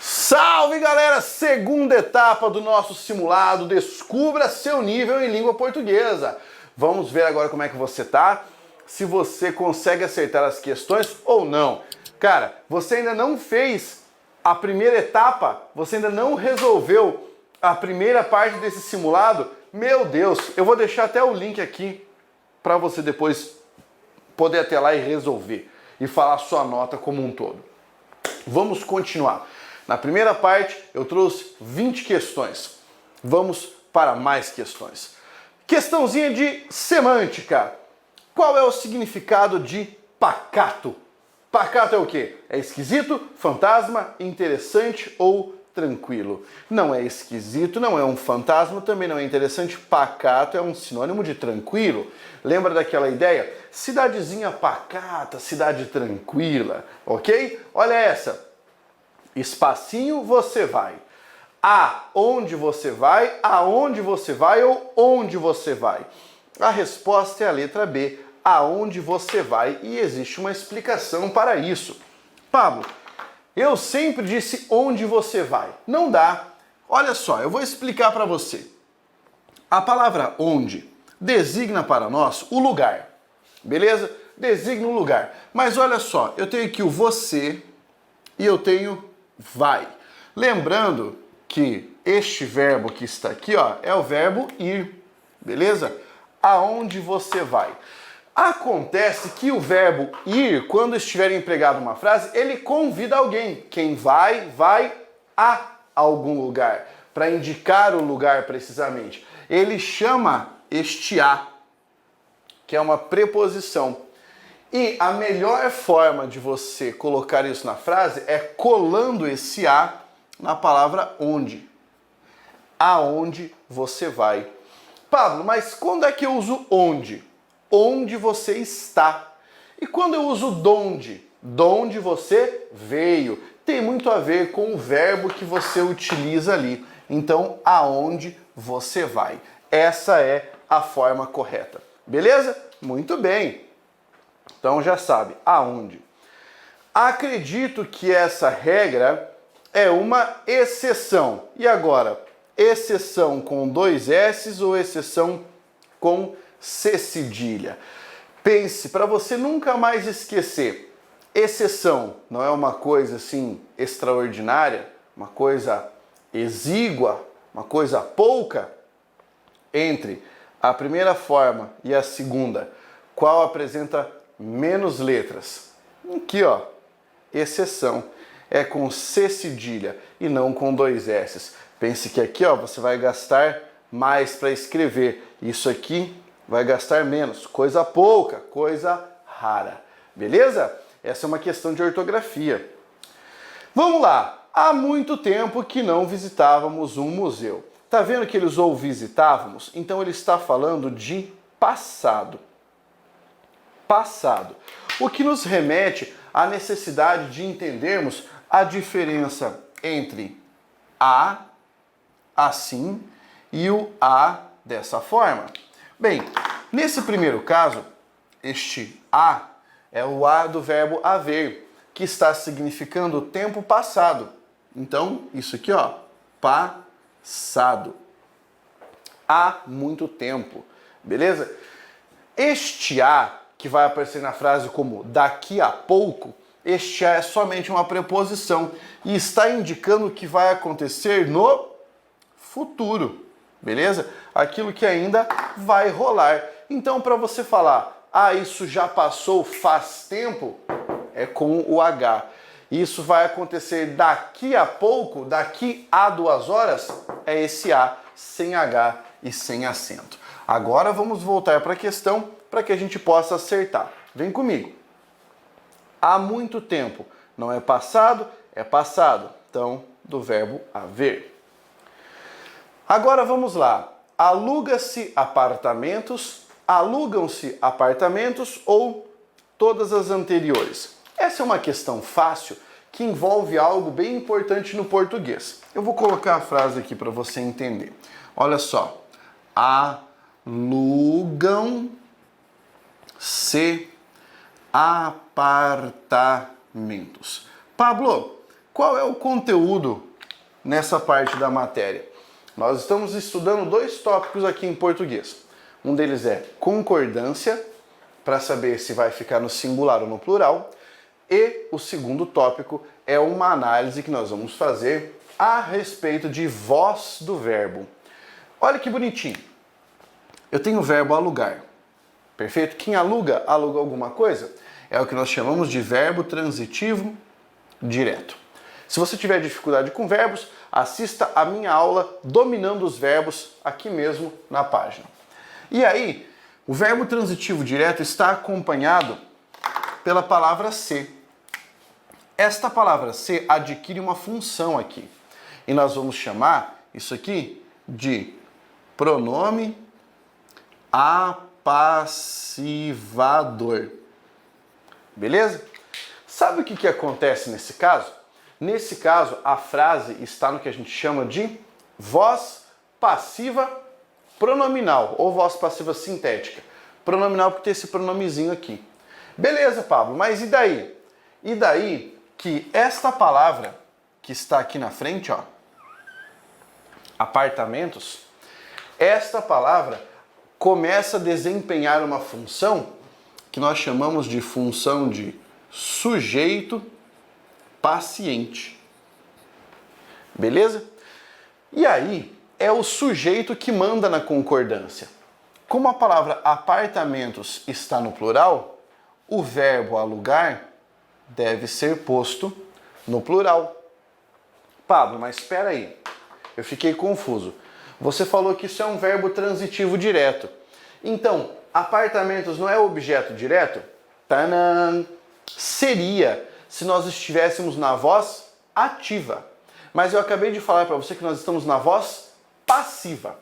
Salve galera! Segunda etapa do nosso simulado Descubra seu nível em língua portuguesa. Vamos ver agora como é que você tá, se você consegue acertar as questões ou não. Cara, você ainda não fez a primeira etapa, você ainda não resolveu a primeira parte desse simulado? Meu Deus, eu vou deixar até o link aqui para você depois poder até lá e resolver e falar a sua nota como um todo. Vamos continuar. Na primeira parte eu trouxe 20 questões. Vamos para mais questões. Questãozinha de semântica. Qual é o significado de pacato? Pacato é o quê? É esquisito, fantasma, interessante ou tranquilo? Não é esquisito, não é um fantasma, também não é interessante. Pacato é um sinônimo de tranquilo. Lembra daquela ideia? Cidadezinha pacata, cidade tranquila, ok? Olha essa. Espacinho, você vai. Aonde você vai, aonde você vai ou onde você vai? A resposta é a letra B, aonde você vai, e existe uma explicação para isso. Pablo, eu sempre disse onde você vai. Não dá. Olha só, eu vou explicar para você. A palavra onde designa para nós o lugar, beleza? Designa um lugar. Mas olha só, eu tenho aqui o você e eu tenho vai. Lembrando que este verbo que está aqui, ó, é o verbo ir, beleza? Aonde você vai? Acontece que o verbo ir, quando estiver empregado numa frase, ele convida alguém. Quem vai, vai a algum lugar, para indicar o lugar precisamente. Ele chama este a, que é uma preposição. E a melhor forma de você colocar isso na frase é colando esse a na palavra onde. Aonde você vai. Pablo, mas quando é que eu uso onde? Onde você está. E quando eu uso donde? Donde você veio. Tem muito a ver com o verbo que você utiliza ali. Então, aonde você vai. Essa é a forma correta. Beleza? Muito bem. Então já sabe, aonde. Acredito que essa regra é uma exceção. E agora, exceção com 2 S's ou exceção com C cedilha? Pense, para você nunca mais esquecer, exceção não é uma coisa assim extraordinária, uma coisa exígua, uma coisa pouca? Entre a primeira forma e a segunda, qual apresenta menos letras? Aqui, ó, exceção. É com C cedilha e não com 2 S's. Pense que aqui, ó, você vai gastar mais para escrever. Isso aqui vai gastar menos. Coisa pouca, coisa rara. Beleza? Essa é uma questão de ortografia. Vamos lá. Há muito tempo que não visitávamos um museu. Tá vendo que ele usou visitávamos? Então ele está falando de passado. Passado. O que nos remete à necessidade de entendermos a diferença entre a, assim, e o a dessa forma. Bem, nesse primeiro caso, este a é o a do verbo haver, que está significando tempo passado. Então, isso aqui, ó, passado. Há muito tempo, beleza? Este a, que vai aparecer na frase como daqui a pouco, este a é somente uma preposição e está indicando o que vai acontecer no futuro, beleza? Aquilo que ainda vai rolar. Então, para você falar, isso já passou faz tempo, é com o H. Isso vai acontecer daqui a pouco, daqui a 2 horas, é esse A, sem H e sem acento. Agora vamos voltar para a questão para que a gente possa acertar. Vem comigo. Há muito tempo. Não é passado, é passado. Então, do verbo haver. Agora vamos lá. Aluga-se apartamentos, alugam-se apartamentos ou todas as anteriores? Essa é uma questão fácil que envolve algo bem importante no português. Eu vou colocar a frase aqui para você entender. Olha só. Alugam-se apartamentos. Pablo, qual é o conteúdo nessa parte da matéria? Nós estamos estudando dois tópicos aqui em português. Um deles é concordância, para saber se vai ficar no singular ou no plural. E o segundo tópico é uma análise que nós vamos fazer a respeito de voz do verbo. Olha que bonitinho. Eu tenho o verbo alugar. Perfeito? Quem aluga, aluga alguma coisa. É o que nós chamamos de verbo transitivo direto. Se você tiver dificuldade com verbos, assista a minha aula Dominando os Verbos aqui mesmo na página. E aí, o verbo transitivo direto está acompanhado pela palavra ser. Esta palavra ser adquire uma função aqui. E nós vamos chamar isso aqui de pronome apassivador. Beleza? Sabe o que acontece nesse caso? Nesse caso, a frase está no que a gente chama de voz passiva pronominal ou voz passiva sintética. Pronominal porque tem esse pronomezinho aqui. Beleza, Pablo, mas e daí? E daí que esta palavra que está aqui na frente, ó, apartamentos, esta palavra começa a desempenhar uma função que nós chamamos de função de sujeito paciente. Beleza? E aí é o sujeito que manda na concordância. Como a palavra apartamentos está no plural, o verbo alugar deve ser posto no plural. Pablo, mas espera aí. Eu fiquei confuso. Você falou que isso é um verbo transitivo direto. Então, apartamentos não é objeto direto? Tanã! Seria se nós estivéssemos na voz ativa. Mas eu acabei de falar para você que nós estamos na voz passiva.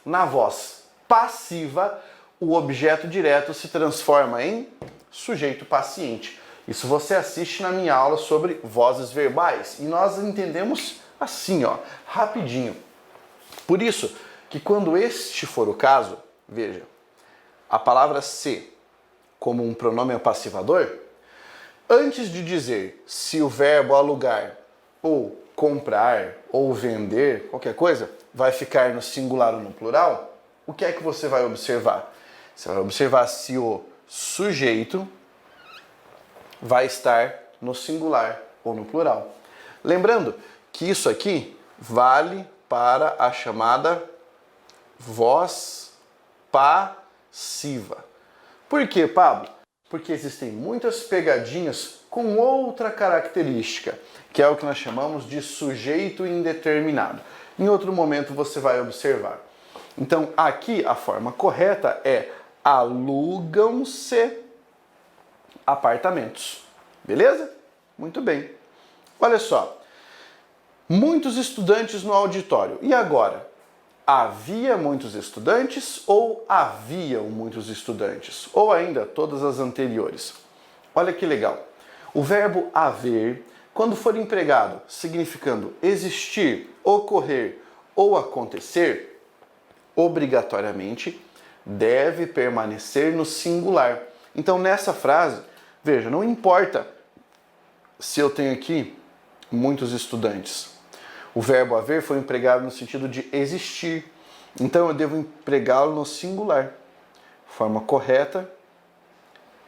Na voz passiva, o objeto direto se transforma em sujeito paciente. Isso você assiste na minha aula sobre vozes verbais. E nós entendemos assim, ó, rapidinho. Por isso que quando este for o caso, veja, a palavra ser como um pronome apassivador, antes de dizer se o verbo alugar ou comprar ou vender, qualquer coisa, vai ficar no singular ou no plural, o que é que você vai observar? Você vai observar se o sujeito vai estar no singular ou no plural. Lembrando que isso aqui vale para a chamada voz passiva. Por quê, Pablo? Porque existem muitas pegadinhas com outra característica, que é o que nós chamamos de sujeito indeterminado. Em outro momento você vai observar. Então, aqui a forma correta é alugam-se apartamentos. Beleza? Muito bem. Olha só. Muitos estudantes no auditório. E agora? Havia muitos estudantes ou haviam muitos estudantes? Ou ainda todas as anteriores? Olha que legal. O verbo haver, quando for empregado significando existir, ocorrer ou acontecer, obrigatoriamente deve permanecer no singular. Então nessa frase, veja, não importa se eu tenho aqui muitos estudantes. O verbo haver foi empregado no sentido de existir. Então eu devo empregá-lo no singular. Forma correta,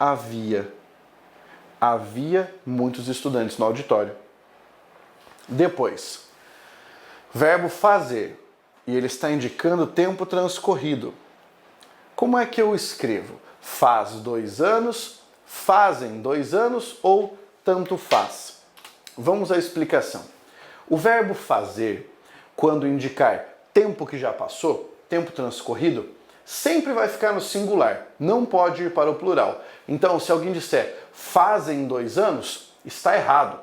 havia. Havia muitos estudantes no auditório. Depois, verbo fazer. E ele está indicando tempo transcorrido. Como é que eu escrevo? Faz 2 anos, fazem 2 anos ou tanto faz? Vamos à explicação. O verbo fazer, quando indicar tempo que já passou, tempo transcorrido, sempre vai ficar no singular, não pode ir para o plural. Então, se alguém disser fazem 2 anos, está errado.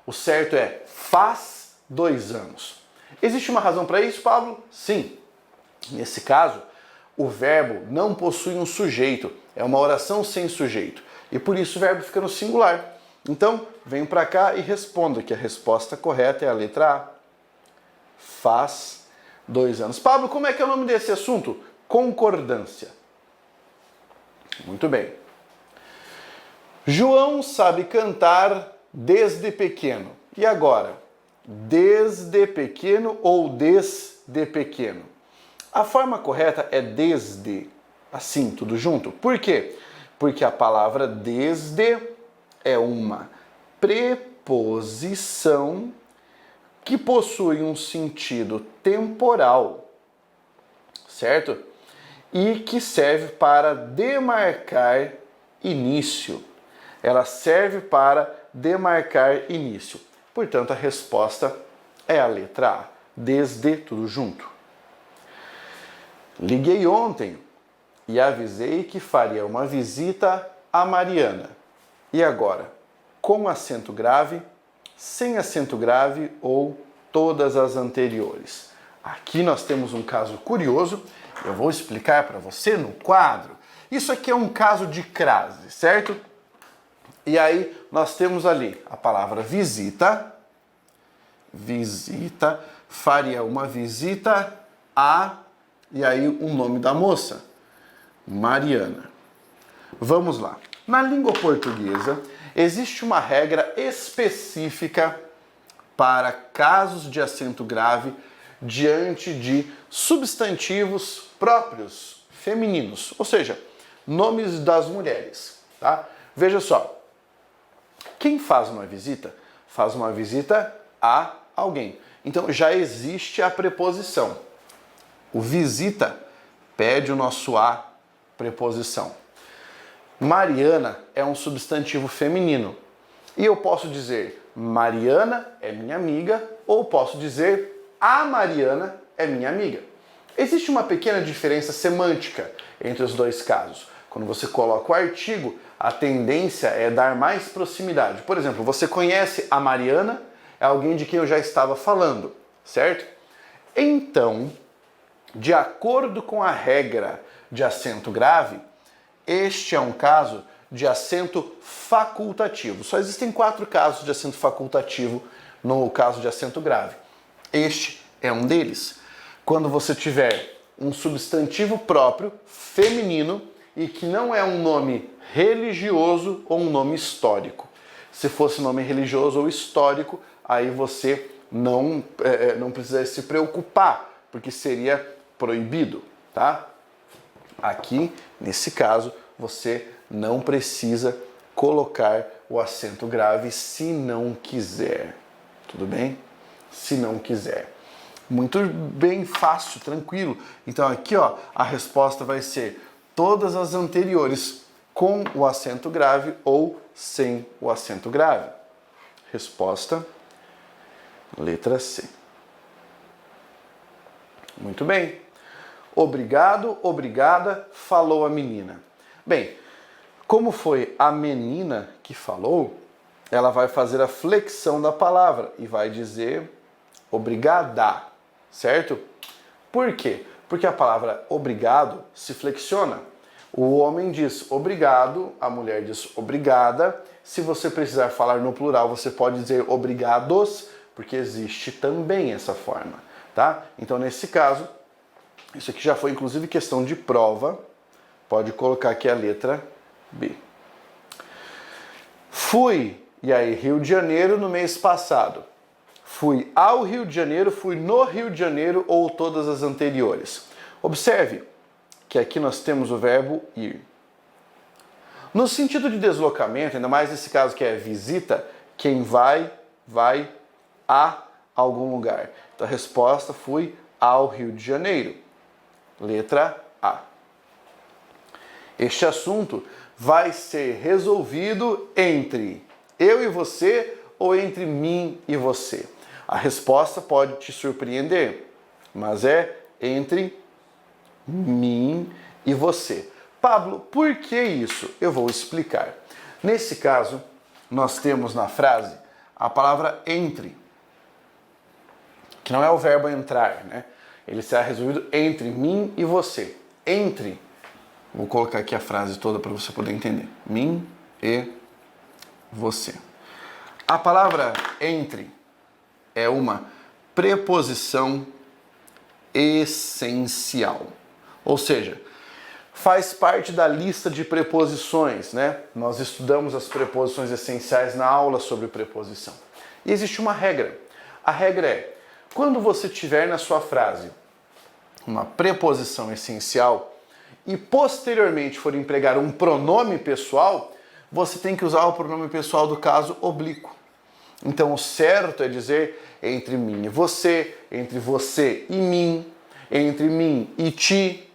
O certo é faz 2 anos. Existe uma razão para isso, Pablo? Sim. Nesse caso, o verbo não possui um sujeito, é uma oração sem sujeito. E por isso o verbo fica no singular. Então, venho para cá e respondo que a resposta correta é a letra A. Faz 2 anos. Pablo, como é que é o nome desse assunto? Concordância. Muito bem. João sabe cantar desde pequeno. E agora? desde pequeno ou desde pequeno? A forma correta é desde, assim, tudo junto. Por quê? Porque a palavra desde é uma preposição que possui um sentido temporal, certo? E que serve para demarcar início. Ela serve para demarcar início. Portanto, a resposta é a letra A, desde, tudo junto. Liguei ontem e avisei que faria uma visita a Mariana. E agora? Com acento grave, sem acento grave ou todas as anteriores? Aqui nós temos um caso curioso, eu vou explicar para você no quadro. Isso aqui é um caso de crase, certo? E aí nós temos ali a palavra visita, faria uma visita a, e aí o nome da moça, Mariana. Vamos lá. Na língua portuguesa, existe uma regra específica para casos de acento grave diante de substantivos próprios, femininos, ou seja, nomes das mulheres, tá? Veja só, quem faz uma visita a alguém. Então já existe a preposição. O visita pede o nosso a preposição. Mariana é um substantivo feminino. E eu posso dizer Mariana é minha amiga ou posso dizer a Mariana é minha amiga. Existe uma pequena diferença semântica entre os dois casos. Quando você coloca o artigo, a tendência é dar mais proximidade. Por exemplo, você conhece a Mariana, é alguém de quem eu já estava falando, certo? Então, de acordo com a regra de acento grave, este é um caso de acento facultativo. Só existem 4 casos de acento facultativo no caso de acento grave. Este é um deles. Quando você tiver um substantivo próprio, feminino, e que não é um nome religioso ou um nome histórico. Se fosse nome religioso ou histórico, aí você não precisa se preocupar, porque seria proibido, tá? Aqui, nesse caso, você não precisa colocar o acento grave se não quiser. Tudo bem? Se não quiser. Muito bem, fácil, tranquilo. Então aqui, ó, a resposta vai ser todas as anteriores com o acento grave ou sem o acento grave. Resposta, letra C. Muito bem. Obrigado, obrigada, falou a menina. Bem, como foi a menina que falou, ela vai fazer a flexão da palavra e vai dizer obrigada, certo? Por quê? Porque a palavra obrigado se flexiona. O homem diz obrigado, a mulher diz obrigada. Se você precisar falar no plural, você pode dizer obrigados, porque existe também essa forma, tá? Então, nesse caso, isso aqui já foi inclusive questão de prova. Pode colocar aqui a letra B. Fui, e aí, Rio de Janeiro no mês passado. Fui ao Rio de Janeiro, fui no Rio de Janeiro ou todas as anteriores. Observe que aqui nós temos o verbo ir. No sentido de deslocamento, ainda mais nesse caso que é visita, quem vai a algum lugar. Então a resposta foi ao Rio de Janeiro. Letra A. Este assunto vai ser resolvido entre eu e você ou entre mim e você. A resposta pode te surpreender, mas é entre mim e você. Pablo, por que isso? Eu vou explicar. Nesse caso, nós temos na frase a palavra entre, que não é o verbo entrar, né? Ele será resolvido entre mim e você. Entre, vou colocar aqui a frase toda para você poder entender. Mim e você. A palavra entre é uma preposição essencial. Ou seja, faz parte da lista de preposições, né? Nós estudamos as preposições essenciais na aula sobre preposição. E existe uma regra. A regra é, quando você tiver na sua frase uma preposição essencial e posteriormente for empregar um pronome pessoal, você tem que usar o pronome pessoal do caso oblíquo. Então o certo é dizer entre mim e você, entre você e mim, entre mim e ti,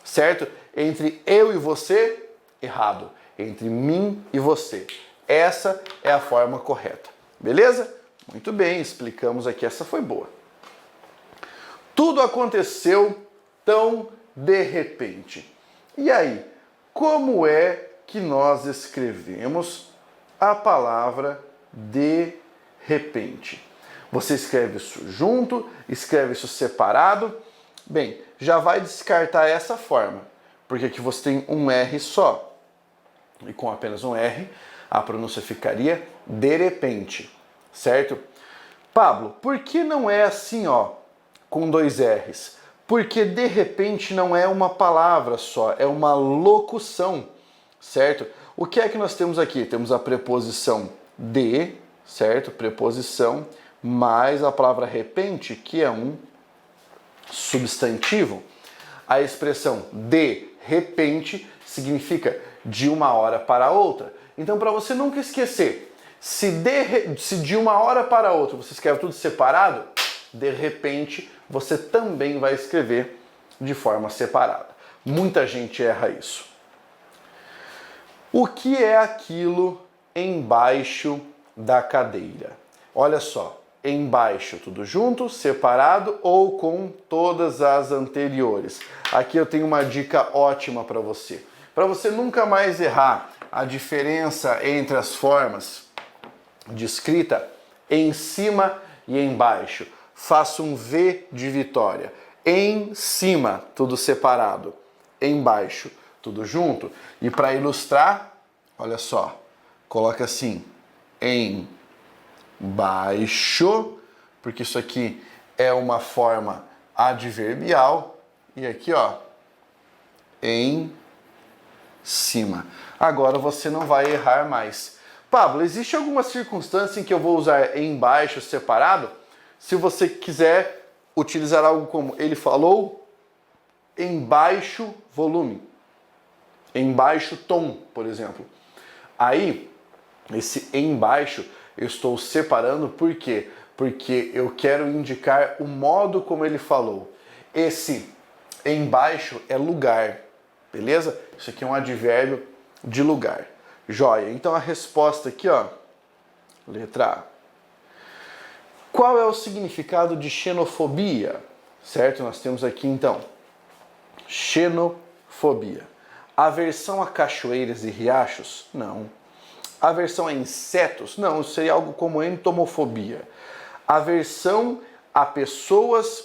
certo? Entre eu e você, errado. Entre mim e você. Essa é a forma correta. Beleza? Muito bem, explicamos aqui, essa foi boa. Tudo aconteceu tão de repente. E aí, como é que nós escrevemos a palavra de repente? Você escreve isso junto, escreve isso separado? Bem, já vai descartar essa forma, porque aqui você tem um R só. E com apenas um R, a pronúncia ficaria de repente, certo? Pablo, por que não é assim, ó, com dois R's? Porque de repente não é uma palavra só, é uma locução, certo? O que é que nós temos aqui? Temos a preposição de, certo? Preposição mais a palavra repente, que é um substantivo. A expressão de repente significa de uma hora para outra. Então, para você nunca esquecer, se de uma hora para outra você escreve tudo separado, de repente você também vai escrever de forma separada. Muita gente erra isso. O que é aquilo embaixo da cadeira? Olha só, embaixo tudo junto, separado ou com todas as anteriores. Aqui eu tenho uma dica ótima para você. Para você nunca mais errar a diferença entre as formas de escrita em cima e embaixo. Faça um V de vitória. Em cima, tudo separado. Embaixo, tudo junto. E para ilustrar, olha só, coloca assim, embaixo, porque isso aqui é uma forma adverbial. E aqui, ó, em cima. Agora você não vai errar mais. Pablo, existe alguma circunstância em que eu vou usar embaixo separado? Se você quiser utilizar algo como ele falou, em baixo volume, em baixo tom, por exemplo. Aí, esse embaixo eu estou separando por quê? Porque eu quero indicar o modo como ele falou. Esse embaixo é lugar, beleza? Isso aqui é um advérbio de lugar. Joia. Então a resposta aqui, ó, letra A. Qual é o significado de xenofobia? Certo? Nós temos aqui então xenofobia. Aversão a cachoeiras e riachos? Não. Aversão a insetos? Não, isso seria algo como entomofobia. Aversão a pessoas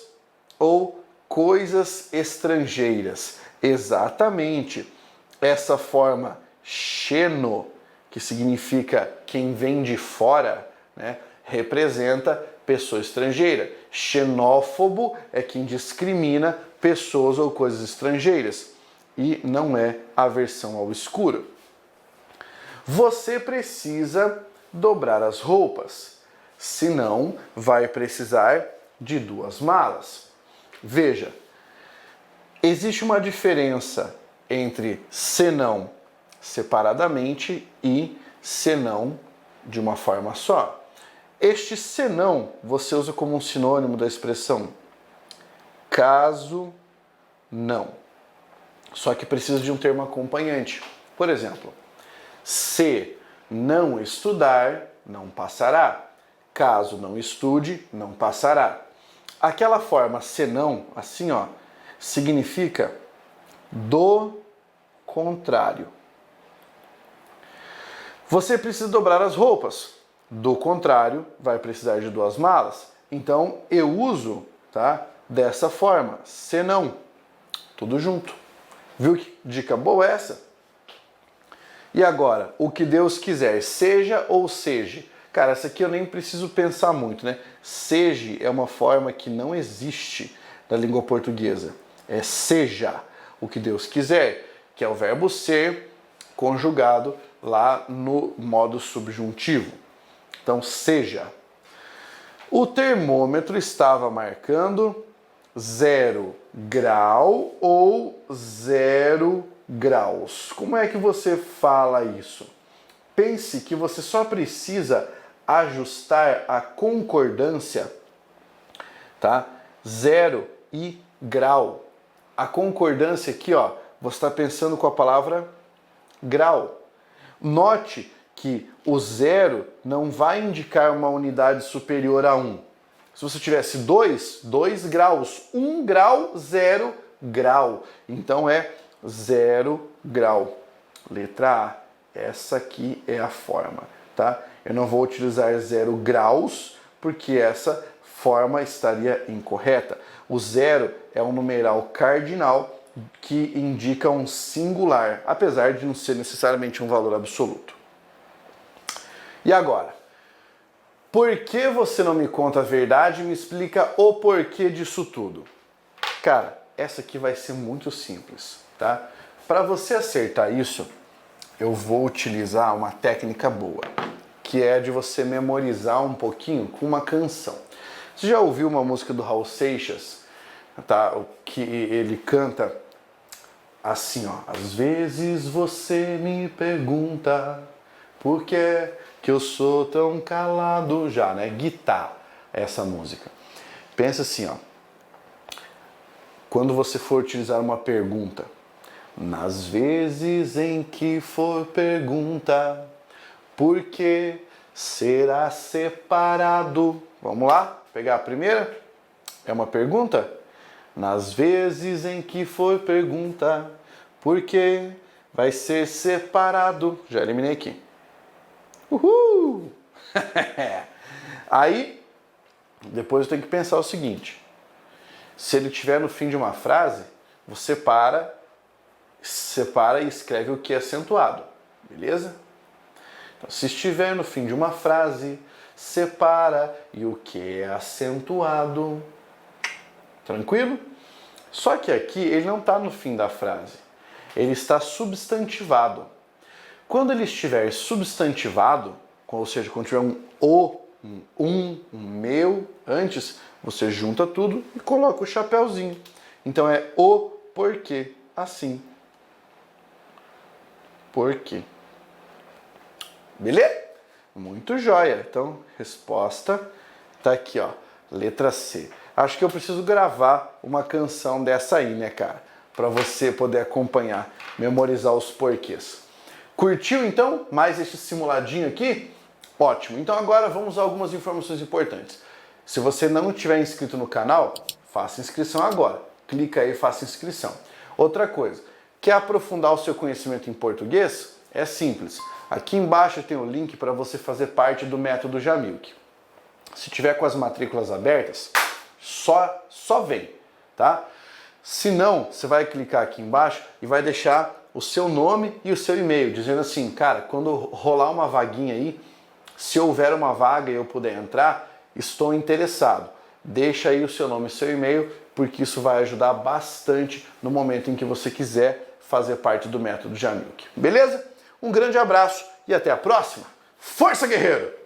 ou coisas estrangeiras? Exatamente. Essa forma xeno, que significa quem vem de fora, né, representa pessoa estrangeira. Xenófobo é quem discrimina pessoas ou coisas estrangeiras e não é aversão ao escuro. Você precisa dobrar as roupas, senão vai precisar de 2 malas. Veja, existe uma diferença entre senão separadamente e senão de uma forma só. Este senão você usa como um sinônimo da expressão caso não. Só que precisa de um termo acompanhante. Por exemplo, se não estudar, não passará. Caso não estude, não passará. Aquela forma senão, assim ó, significa do contrário. Você precisa dobrar as roupas. Do contrário, vai precisar de 2 malas. Então, eu uso, tá, dessa forma, senão. Tudo junto. Viu que dica boa essa? E agora, o que Deus quiser, seja ou seja. Cara, essa aqui eu nem preciso pensar muito, né? Seja é uma forma que não existe na língua portuguesa. É seja o que Deus quiser, que é o verbo ser conjugado lá no modo subjuntivo. Então, seja. O termômetro estava marcando 0 grau ou 0 graus. Como é que você fala isso? Pense que você só precisa ajustar a concordância, tá? 0 e grau. A concordância aqui, ó, você está pensando com a palavra grau. Note que o 0 não vai indicar uma unidade superior a 1. Se você tivesse 2 graus, 1 grau, 0 grau. Então é 0 grau. Letra A. Essa aqui é a forma, tá? Eu não vou utilizar 0 graus, porque essa forma estaria incorreta. O 0 é um numeral cardinal que indica um singular, apesar de não ser necessariamente um valor absoluto. E agora? Por que você não me conta a verdade e me explica o porquê disso tudo? Cara, essa aqui vai ser muito simples, tá? Para você acertar isso, eu vou utilizar uma técnica boa, que é de você memorizar um pouquinho com uma canção. Você já ouviu uma música do Raul Seixas, tá? Que ele canta assim, ó. Às vezes você me pergunta por que eu sou tão calado já, né? Guitarra, essa música. Pensa assim, ó. Quando você for utilizar uma pergunta, nas vezes em que for pergunta, por que será separado? Vamos lá? Pegar a primeira? É uma pergunta? Nas vezes em que for pergunta, por que vai ser separado? Já eliminei aqui. Uhul! Aí, depois eu tenho que pensar o seguinte. Se ele estiver no fim de uma frase, você separa e escreve o que é acentuado, beleza? Então, se estiver no fim de uma frase, separa e o que é acentuado. Tranquilo? Só que aqui ele não está no fim da frase, ele está substantivado. Quando ele estiver substantivado, ou seja, quando tiver um o, um meu antes, você junta tudo e coloca o chapéuzinho. Então é o porquê, assim. Por quê? Beleza? Muito jóia. Então, resposta tá aqui, ó. Letra C. Acho que eu preciso gravar uma canção dessa aí, né, cara? Para você poder acompanhar, memorizar os porquês. Curtiu, então, mais este simuladinho aqui? Ótimo. Então, agora vamos a algumas informações importantes. Se você não estiver inscrito no canal, faça inscrição agora. Clica aí e faça inscrição. Outra coisa. Quer aprofundar o seu conhecimento em português? É simples. Aqui embaixo tem o link para você fazer parte do método Jamilk. Se tiver com as matrículas abertas, só vem, tá? Se não, você vai clicar aqui embaixo e vai deixar o seu nome e o seu e-mail, dizendo assim, cara, quando rolar uma vaguinha aí, se houver uma vaga e eu puder entrar, estou interessado. Deixa aí o seu nome e seu e-mail, porque isso vai ajudar bastante no momento em que você quiser fazer parte do método Jamilk. Beleza? Um grande abraço e até a próxima. Força, guerreiro!